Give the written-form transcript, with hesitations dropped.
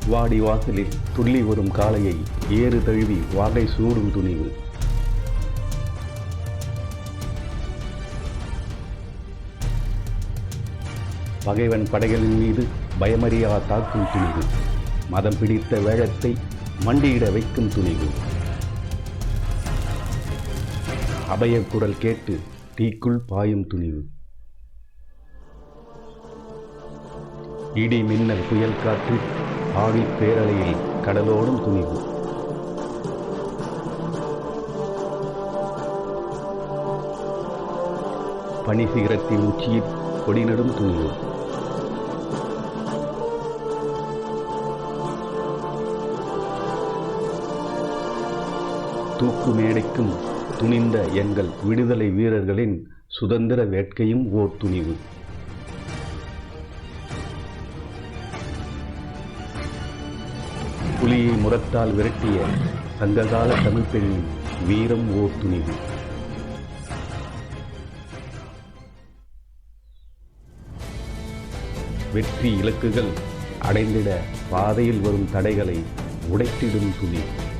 வாடி வாசலில் துள்ளி வரும் காளையை ஏறு தழுவி வாகை சூடும் துணிவு. பகைவன் படைகளின் மீது பயமறியா தாக்கும் துணிவு. மதம் பிடித்த வேழத்தை மண்டியிட வைக்கும் துணிவு. அபய குரல் கேட்டு தீக்குள் பாயும் துணிவு. இடி மின்னல் புயல் காற்று ஆவி பேரலையில் கடலோடும் துணிவு. பனி சிகரத்தின் உச்சியில் கொடிநடும் துணிவு. தூக்கு மேடைக்கும் துணிந்த எங்கள் விடுதலை வீரர்களின் சுதந்திர வேட்கையும் ஓர் துணிவு. புலியை முரத்தால் விரட்டிய சங்ககால தமிழ் பெண்ணின் வீரம் ஓர் துணிவு. வெற்றி இலக்குகள் அடைந்திட பாதையில் வரும் தடைகளை உடைத்திடும் துணிவு.